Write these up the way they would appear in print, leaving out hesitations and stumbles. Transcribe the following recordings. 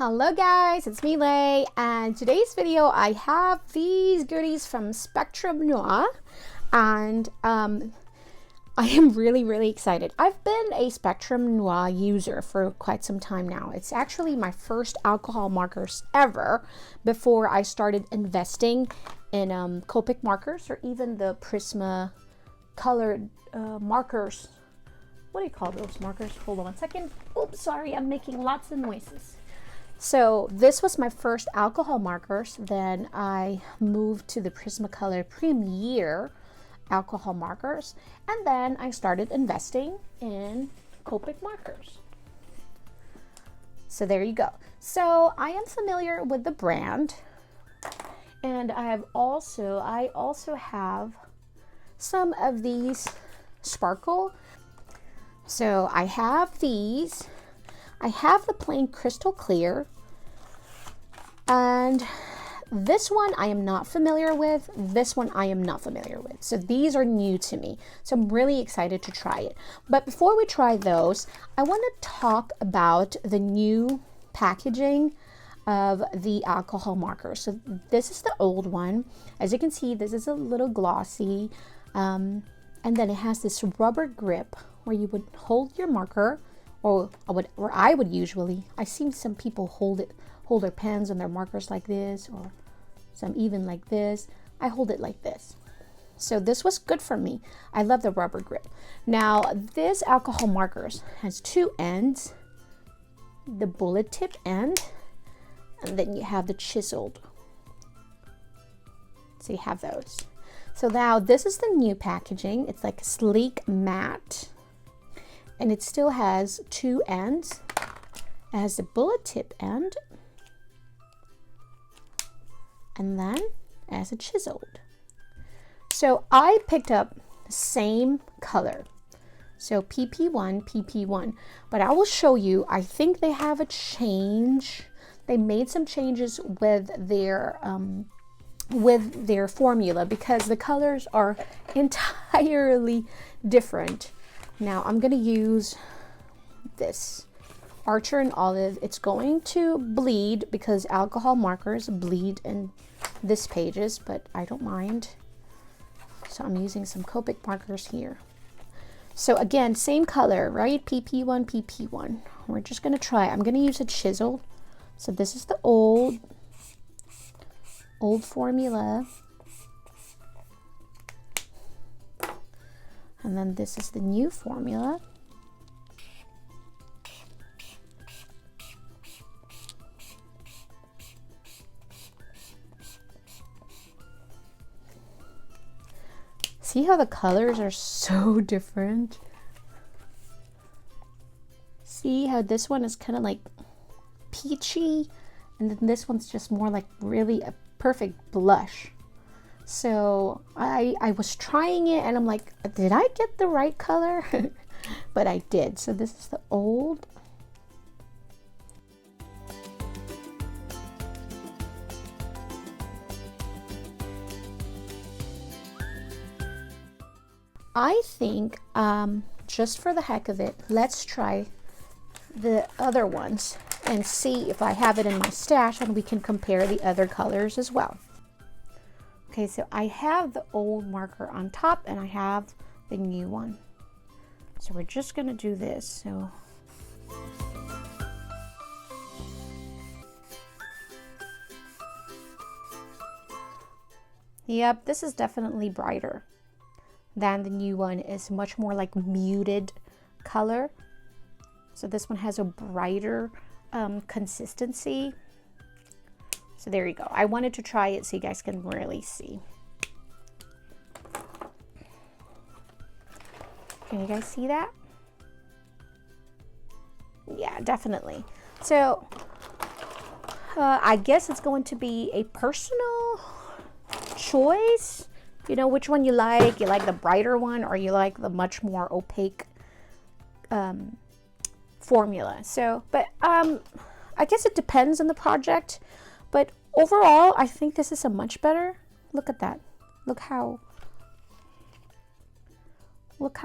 Hello guys, it's me Lhey, and today's video I have these goodies from Spectrum Noir, and I am really excited. I've been a Spectrum Noir user for quite some time now. It's actually my first alcohol markers ever before I started investing in Copic markers or even the Prisma colored markers. What do you call those markers? Hold on one second. Oops, sorry, I'm making lots of noises. So this was my first alcohol markers. Then I moved to the Prismacolor Premier alcohol markers, and then I started investing in Copic markers. So there you go. So I am familiar with the brand, and I also have some of these sparkle. So I have these. I have the plain crystal clear, and this one I am not familiar with. This one I am not familiar with. So these are new to me. So I'm really excited to try it. But before we try those, I want to talk about the new packaging of the alcohol marker. So this is the old one. As you can see, this is a little glossy, and then it has this rubber grip where you would hold your marker. Or I would usually, I've seen some people hold their pens and their markers like this, or some even like this. I hold it like this. So this was good for me. I love the rubber grip. Now this alcohol markers has two ends, the bullet tip end, and then you have the chiseled. So you have those. So now this is the new packaging. It's like a sleek matte. And it still has two ends. It has the bullet tip end, and then it has a chiseled. So I picked up the same color. So PP1, but I will show you, I think they have a change. They made some changes with their formula because the colors are entirely different. Now I'm going to use this Archer and Olive. It's going to bleed because alcohol markers bleed in this pages, but I don't mind. So I'm using some Copic markers here. So again, same color, right? PP1. We're just going to try. I'm going to use a chisel. So this is the old formula. And then this is the new formula. See how the colors are so different? See how this one is kind of like peachy, and then this one's just more like really a perfect blush. So I was trying it and I'm like, did I get the right color? But I did. So this is the old. I think just for the heck of it, let's try the other ones and see if I have it in my stash, and we can compare the other colors as well. Okay, so I have the old marker on top and I have the new one. So we're just gonna do this. So yep, this is definitely brighter than the new one. Is much more like muted color. So this one has a brighter consistency. So there you go. I wanted to try it so you guys can really see. Can you guys see that? Yeah, definitely. So I guess it's going to be a personal choice. You know which one you like. You like the brighter one, or you like the much more opaque formula. So, but I guess it depends on the project. But overall, I think this is a much better. Look at that. Look how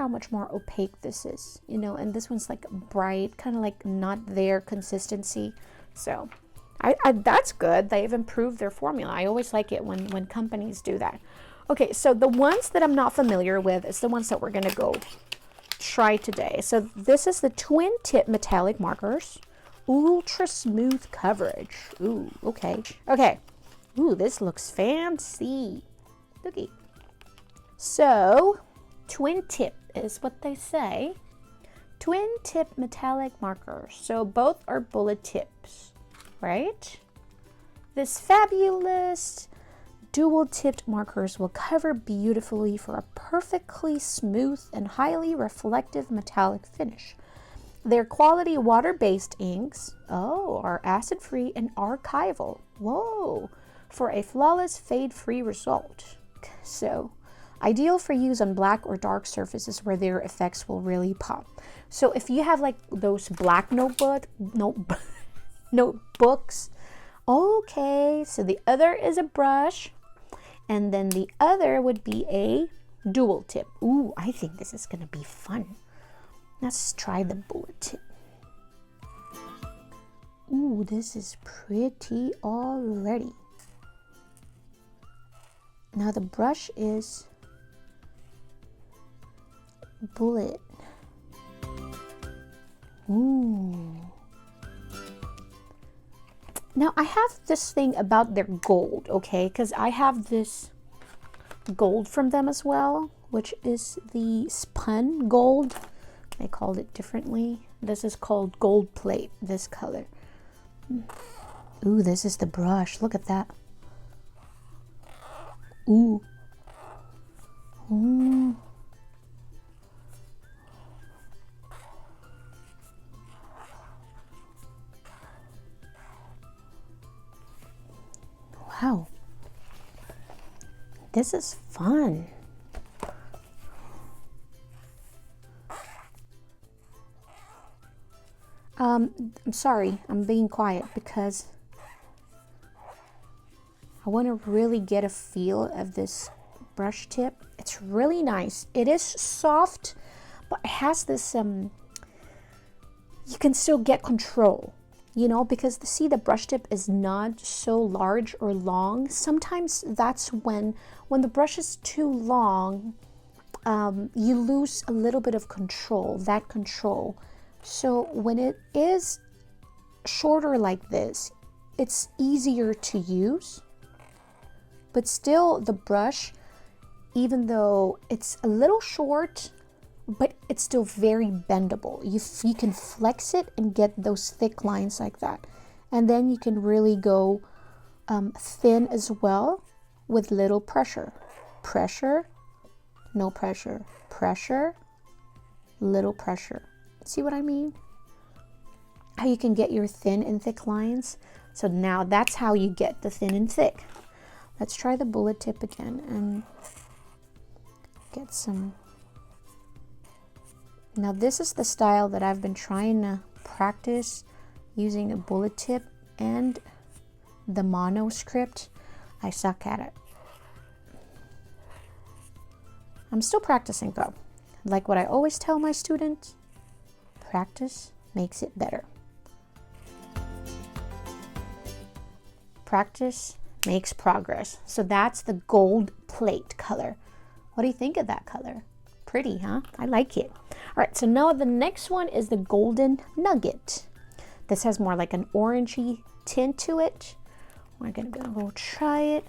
much more opaque this is, you know, and this one's like bright, kind of like not there consistency. So That's good. They've improved their formula. I always like it when companies do that. Okay, so the ones that I'm not familiar with is the ones that we're going to go try today. So this is the twin tip metallic markers. Ultra smooth coverage. Ooh, okay. Okay. Ooh, this looks fancy. Looky. So, twin tip is what they say. Twin tip metallic markers. So both are bullet tips, right? This fabulous dual tipped markers will cover beautifully for a perfectly smooth and highly reflective metallic finish. Their quality water-based inks, are acid-free and archival. Whoa, for a flawless fade-free result. So, ideal for use on black or dark surfaces where their effects will really pop. So if you have like those black notebooks, okay, so the other is a brush, and then the other would be a dual tip. Ooh, I think this is gonna be fun. Let's try the bullet tip. Ooh, this is pretty already. Now the brush is bullet. Ooh. Now I have this thing about their gold, okay? Because I have this gold from them as well, which is the spun gold. They called it differently. This is called gold plate, this color. Ooh, this is the brush. Look at that. Ooh. Ooh. Wow. This is fun. I'm sorry, I'm being quiet because I want to really get a feel of this brush tip. It's really nice. It is soft, but it has this, you can still get control, you know, because the brush tip is not so large or long. Sometimes that's when the brush is too long, you lose a little bit of control, that control. So when it is shorter like this, it's easier to use, but still the brush, even though it's a little short, but it's still very bendable. You can flex it and get those thick lines like that. And then you can really go thin as well with little pressure. Pressure, no pressure, pressure, little pressure. See what I mean? How you can get your thin and thick lines. So now that's how you get the thin and thick. Let's try the bullet tip again and get some. Now this is the style that I've been trying to practice using a bullet tip and the mono script. I suck at it. I'm still practicing though. Like what I always tell my students, practice makes it better. Practice makes progress. So that's the gold plate color. What do you think of that color? Pretty, huh? I like it. All right, so now the next one is the golden nugget. This has more like an orangey tint to it. We're gonna go try it.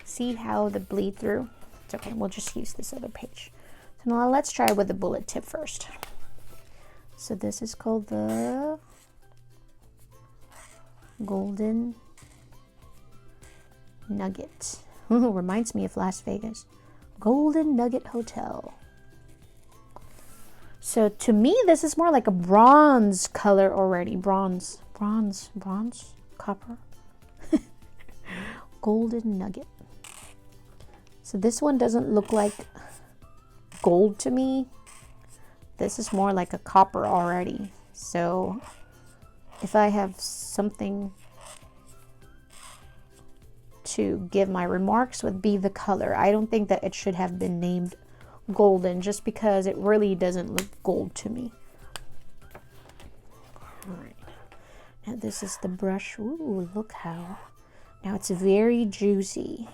See how the bleed through. It's okay, we'll just use this other page. So now let's try with the bullet tip first. So this is called the golden nugget. Reminds me of Las Vegas. Golden Nugget Hotel. So to me, this is more like a bronze color already. Bronze, copper. Golden Nugget. So this one doesn't look like gold to me. This is more like a copper already. So if I have something to give my remarks, would be the color. I don't think that it should have been named golden just because it really doesn't look gold to me. All right. And this is the brush. Ooh, look how. Now it's very juicy.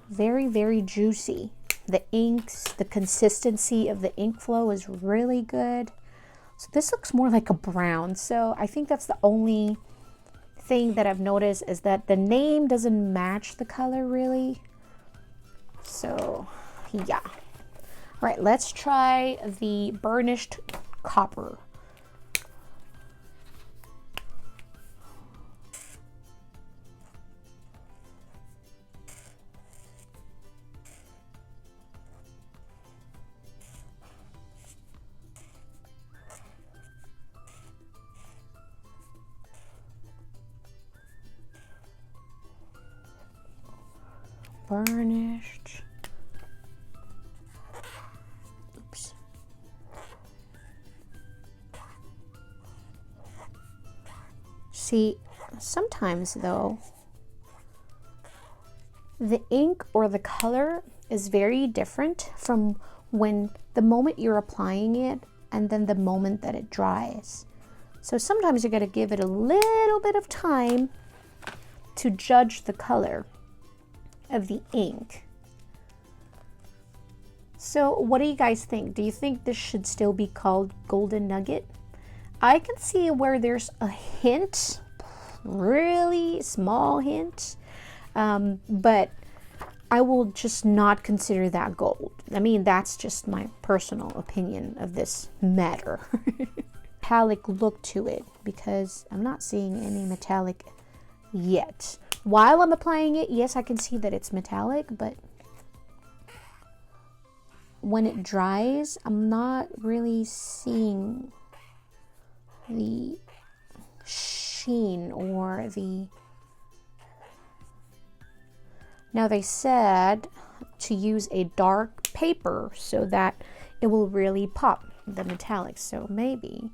Very, very juicy. The inks, the consistency of the ink flow is really good. So this looks more like a brown. So I think that's the only thing that I've noticed, is that the name doesn't match the color really. So yeah. All right, let's try the burnished copper. Burnished. Oops. See, sometimes though, the ink or the color is very different from when the moment you're applying it and then the moment that it dries. So sometimes you got to give it a little bit of time to judge the color of the ink. So what do you guys think? Do you think this should still be called Golden Nugget? I can see where there's a hint, really small hint, but I will just not consider that gold. I mean, that's just my personal opinion of this matter. Metallic look to it, because I'm not seeing any metallic yet. While I'm applying it, yes, I can see that it's metallic, but when it dries, I'm not really seeing the sheen or the... Now they said to use a dark paper so that it will really pop the metallics. So maybe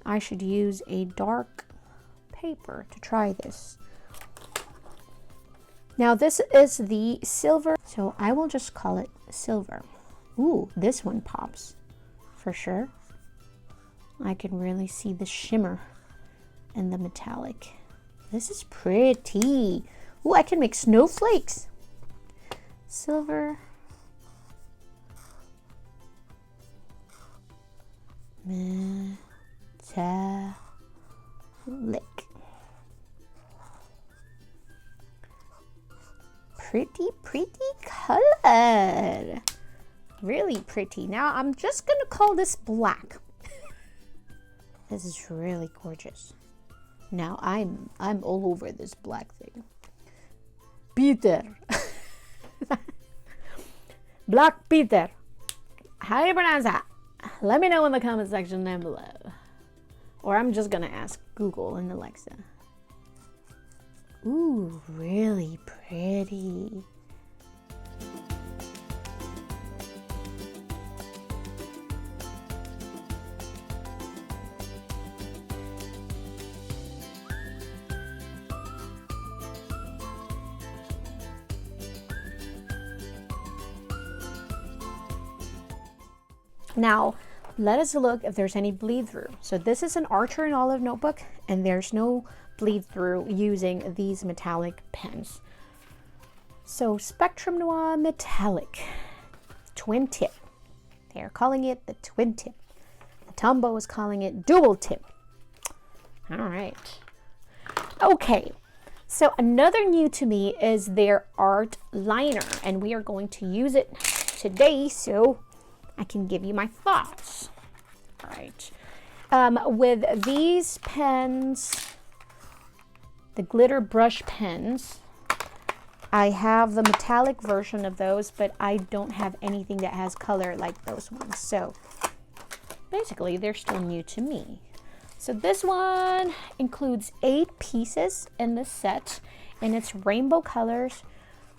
I should use a dark paper to try this. Now this is the silver, so I will just call it silver. Ooh, this one pops for sure. I can really see the shimmer and the metallic. This is pretty. Ooh, I can make snowflakes. Silver. Metallic. Pretty color. Really pretty. Now I'm just gonna call this black. This is really gorgeous. Now I'm all over this black thing. Peter. Black Peter. How do you pronounce that? Let me know in the comment section down below. Or I'm just gonna ask Google and Alexa. Ooh, really pretty. Now, let us look if there's any bleed through. So this is an Archer and Olive notebook, and there's no bleed through using these metallic pens. So Spectrum Noir Metallic twin tip. They're calling it the twin tip. The Tombow is calling it dual tip. All right. Okay. So another new to me is their art liner, and we are going to use it today so I can give you my thoughts. All right. With these pens, the glitter brush pens, I have the metallic version of those, but I don't have anything that has color like those ones. So basically, they're still new to me. So this one includes 8 pieces in the set, and it's rainbow colors.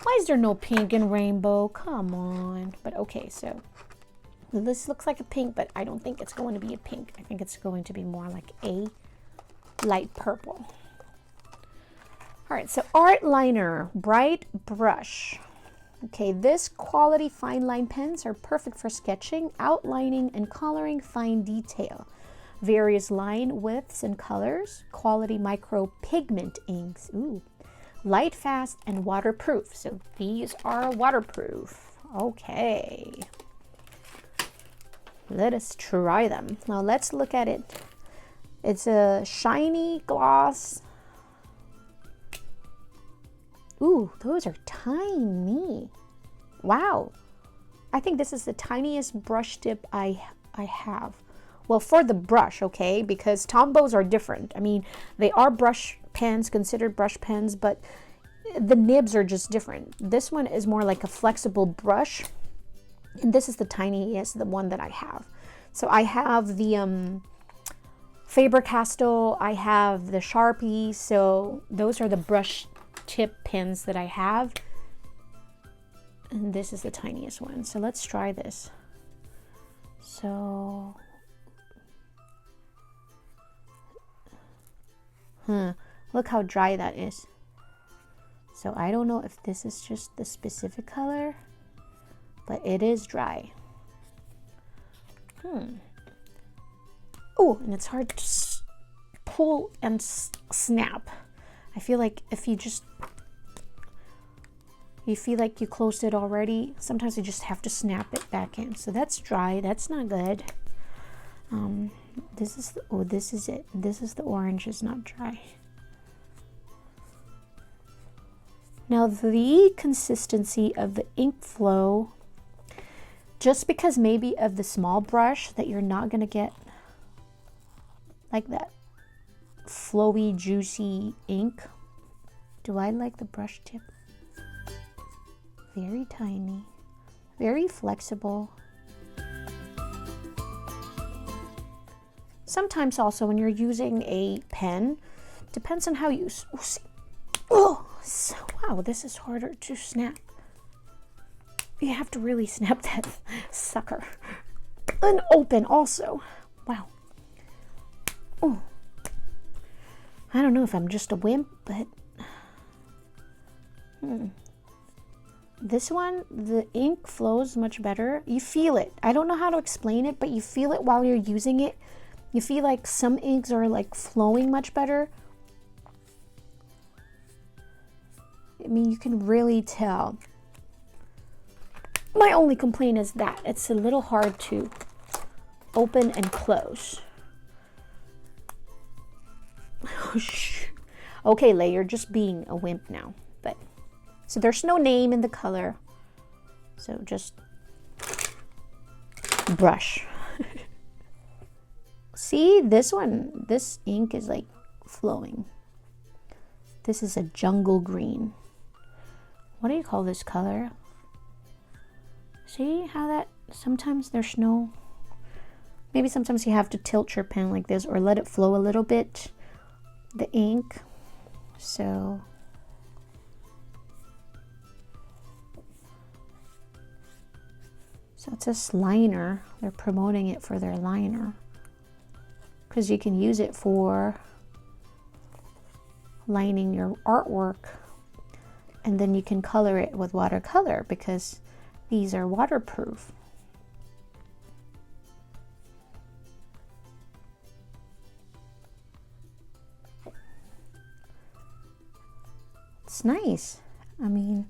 Why is there no pink and rainbow? Come on. But okay, so this looks like a pink, but I don't think it's going to be a pink. I think it's going to be more like a light purple. All right, so art liner, bright brush. Okay, this quality fine line pens are perfect for sketching, outlining, and coloring fine detail. Various line widths and colors, quality micro pigment inks. Ooh. Light fast and waterproof. So these are waterproof. Okay. Let us try them. Now let's look at it. It's a shiny gloss. Ooh, those are tiny. Wow. I think this is the tiniest brush tip I have. Well, for the brush, okay, because Tombows are different. I mean, they are brush pens, considered brush pens, but the nibs are just different. This one is more like a flexible brush, and this is the tiniest, the one that I have. So I have the Faber-Castell, I have the Sharpie, so those are the brush tip pens that I have. And this is the tiniest one. So let's try this. So, look how dry that is. So I don't know if this is just the specific color, but it is dry. Oh, and it's hard to pull and snap. I feel like if you feel like you closed it already, sometimes you just have to snap it back in. So that's dry. That's not good. This is this is it. This is the orange. Is not dry. Now the consistency of the ink flow, just because maybe of the small brush that you're not gonna get like that flowy, juicy ink. Do I like the brush tip? Very tiny, very flexible. Sometimes also when you're using a pen, depends on how you, oh, so, wow, this is harder to snap. You have to really snap that sucker. And open also. Wow. Oh. I don't know if I'm just a wimp, but this one, the ink flows much better. You feel it. I don't know how to explain it, but you feel it while you're using it. You feel like some inks are like flowing much better. I mean, you can really tell. My only complaint is that it's a little hard to open and close. Okay, Lhey, you're just being a wimp now. But so there's no name in the color. So just brush. See, this one, this ink is like flowing. This is a jungle green. What do you call this color? See how that sometimes there's no, maybe sometimes you have to tilt your pen like this or let it flow a little bit, the ink. So it's a liner. They're promoting it for their liner because you can use it for lining your artwork, and then you can color it with watercolor because these are waterproof. It's nice. I mean,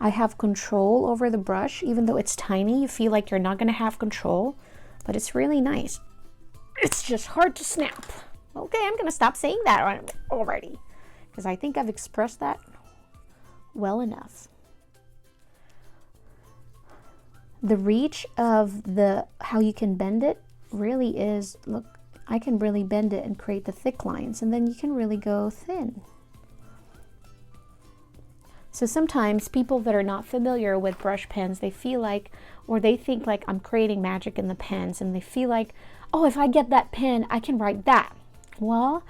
I have control over the brush. Even though it's tiny, you feel like you're not going to have control, but it's really nice. It's just hard to snap. Okay, I'm going to stop saying that already because I think I've expressed that well enough. The reach of how you can bend it really is, look, I can really bend it and create the thick lines, and then you can really go thin. So sometimes people that are not familiar with brush pens, they feel like, or they think like I'm creating magic in the pens, and they feel like, oh, if I get that pen, I can write that. Well,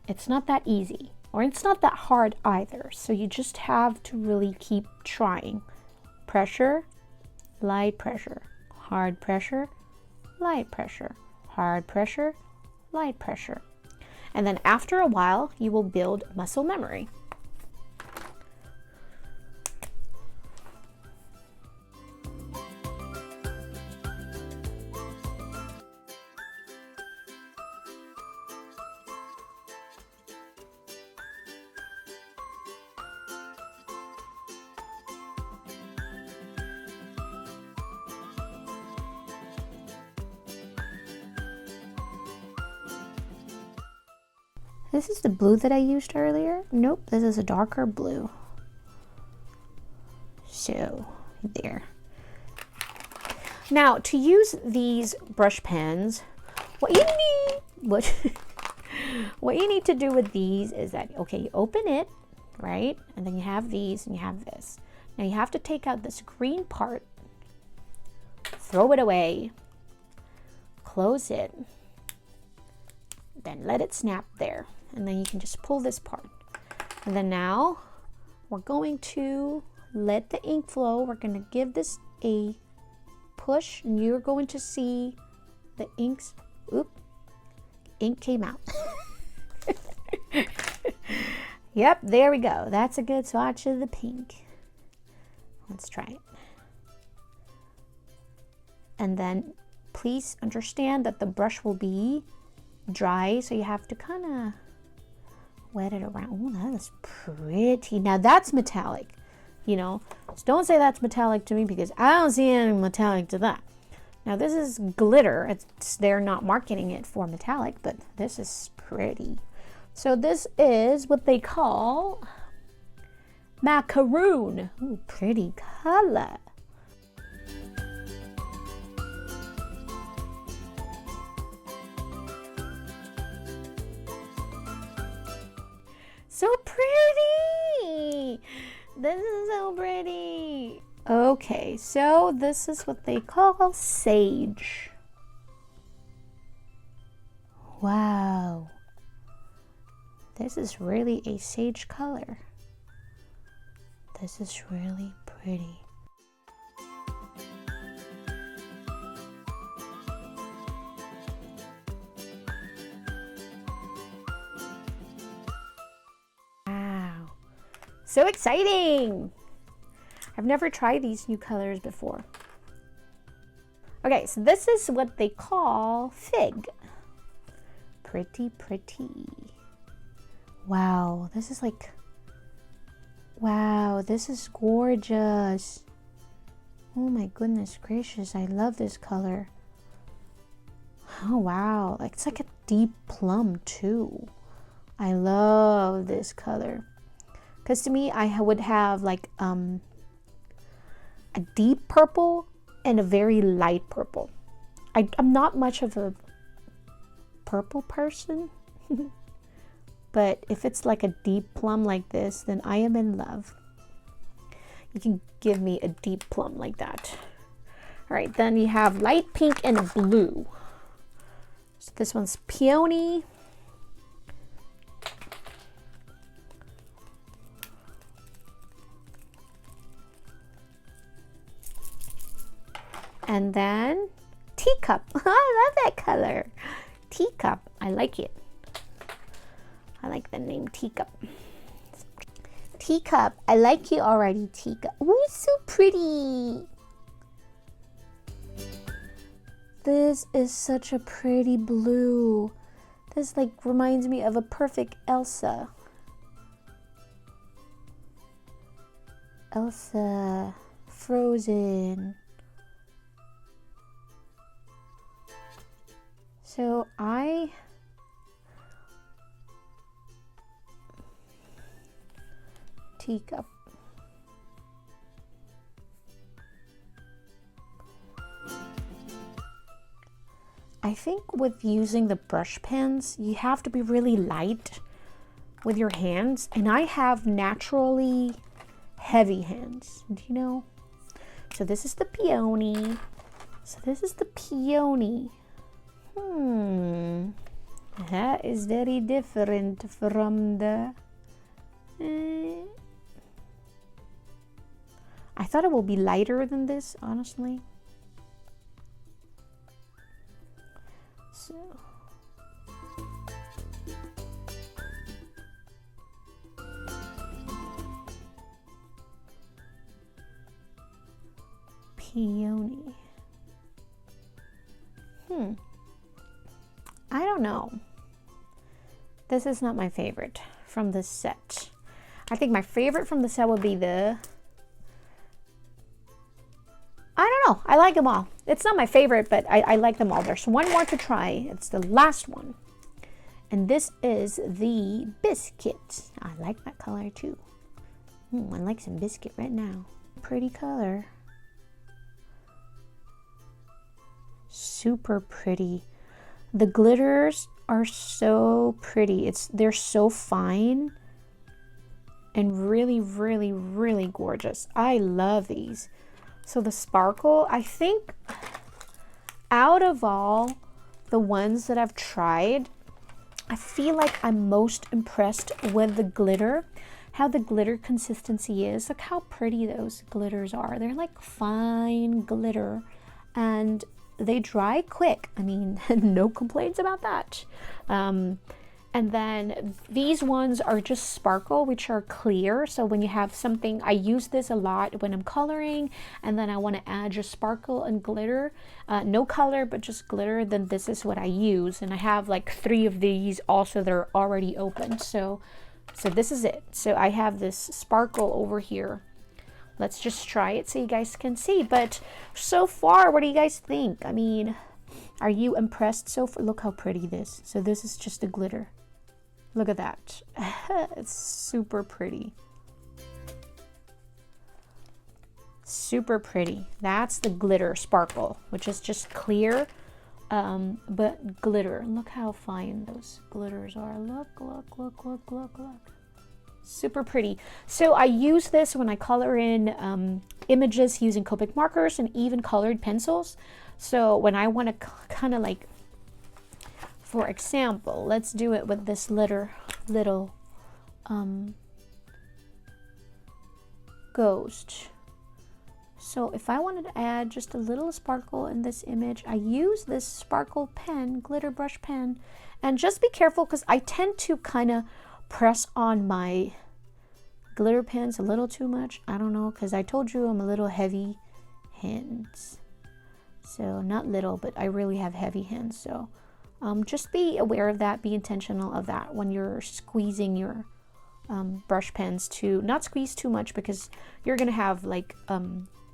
it's not that easy, or it's not that hard either. So you just have to really keep trying. Pressure, light pressure, hard pressure, light pressure, hard pressure, light pressure. And then after a while, you will build muscle memory. This is the blue that I used earlier. Nope, this is a darker blue. So, there. Now, to use these brush pens, what you need to do with these is that, okay, you open it, right? And then you have these and you have this. Now you have to take out this green part, throw it away, close it, then let it snap there. And then you can just pull this part. And then now we're going to let the ink flow. We're going to give this a push and you're going to see the ink came out. Yep, there we go. That's a good swatch of the pink. Let's try it. And then please understand that the brush will be dry, so you have to kind of wet it around. Oh, that is pretty. Now that's metallic, you know. So don't say that's metallic to me because I don't see any metallic to that. Now this is glitter. They're not marketing it for metallic, but this is pretty. So this is what they call macaroon. Ooh, pretty color. So pretty. This is so pretty. Okay, so this is what they call sage. Wow. This is really a sage color. This is really pretty. Wow. So exciting! I've never tried these new colors before. Okay, so this is what they call fig. Pretty, pretty. Wow, this is like, wow, this is gorgeous. Oh my goodness gracious, I love this color. Oh wow, it's like a deep plum too. I love this color. Because to me, I would have like a deep purple and a very light purple. I'm not much of a purple person. But if it's like a deep plum like this, then I am in love. You can give me a deep plum like that. All right, then you have light pink and blue. So this one's peony. And then teacup. I love that color. Teacup, I like it. I like the name Teacup. Teacup, I like you already, Teacup. Ooh, so pretty. This is such a pretty blue. This like reminds me of a perfect Elsa. Elsa, Frozen. So teacup. I think with using the brush pens, you have to be really light with your hands, and I have naturally heavy hands, do you know? So this is the peony. That is very different from the I thought it will be lighter than this, honestly. So peony. I don't know. This is not my favorite from this set. I think my favorite from the set would be the... I don't know. I like them all. It's not my favorite, but I like them all. There's one more to try. It's the last one. And this is the biscuit. I like that color too. I like some biscuit right now. Pretty color. Super pretty. The glitters are so pretty. They're so fine and really, really, really gorgeous. I love these. So the sparkle, I think out of all the ones that I've tried, I feel like I'm most impressed with the glitter, how the glitter consistency is. Look how pretty those glitters are. They're like fine glitter and they dry quick. I mean, no complaints about that. And then these ones are just sparkle, which are clear. So when you have something, I use this a lot when I'm coloring and then I want to add just sparkle and glitter, no color, but just glitter, then this is what I use. And I have like 3 of these also that are already open. So this is it. So I have this sparkle over here. Let's just try it so you guys can see. But so far, what do you guys think? I mean, are you impressed so far? Look how pretty this. So this is just the glitter. Look at that. It's super pretty. Super pretty. That's the glitter sparkle, which is just clear, but glitter. Look how fine those glitters are. Look, look, look, look, look, look. Super pretty. So I use this when I color in images using Copic markers and even colored pencils. So when I want to kind of like, for example, let's do it with this little ghost. So if I wanted to add just a little sparkle in this image, I use this sparkle pen, glitter brush pen, and just be careful because I tend to kind of press on my glitter pens a little too much. I don't know, because I told you I'm a little heavy hands. So not little, but I really have heavy hands. So just be aware of that, be intentional of that when you're squeezing your brush pens, to not squeeze too much because you're gonna have like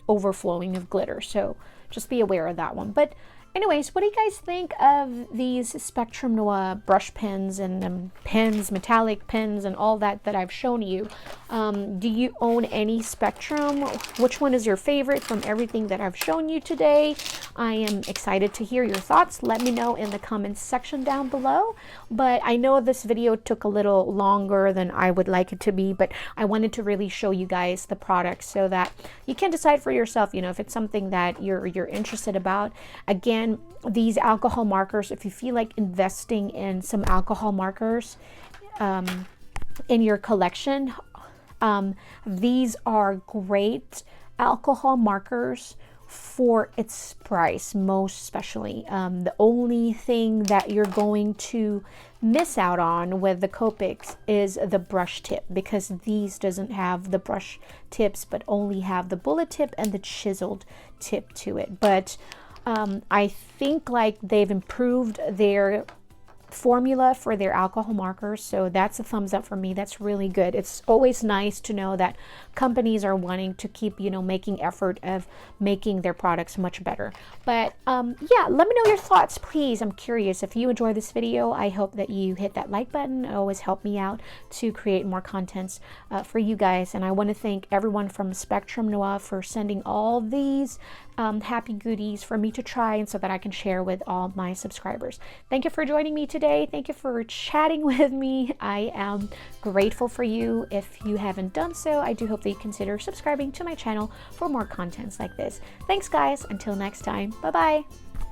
overflowing of glitter. So just be aware of that one. But anyways, what do you guys think of these Spectrum Noir brush pens and pens, metallic pens and all that I've shown you? Do you own any Spectrum? Which one is your favorite from everything that I've shown you today? I am excited to hear your thoughts. Let me know in the comments section down below. But I know this video took a little longer than I would like it to be, but I wanted to really show you guys the products so that you can decide for yourself, you know, if it's something that you're interested about. Again, these alcohol markers, if you feel like investing in some alcohol markers in your collection, these are great alcohol markers for its price, most especially. The only thing that you're going to miss out on with the Copics is the brush tip, because these doesn't have the brush tips but only have the bullet tip and the chiseled tip to it. But I think like they've improved their formula for their alcohol markers, so that's a thumbs up for me. That's really good. It's always nice to know that companies are wanting to keep, you know, making effort of making their products much better. But yeah, let me know your thoughts, please. I'm curious. If you enjoy this video, I hope that you hit that like button. It always help me out to create more contents for you guys. And I want to thank everyone from Spectrum Noir for sending all these happy goodies for me to try and so that I can share with all my subscribers. Thank you for joining me today. Thank you for chatting with me. I am grateful for you. If you haven't done so, I do hope that you consider subscribing to my channel for more contents like this. Thanks guys. Until next time. Bye bye.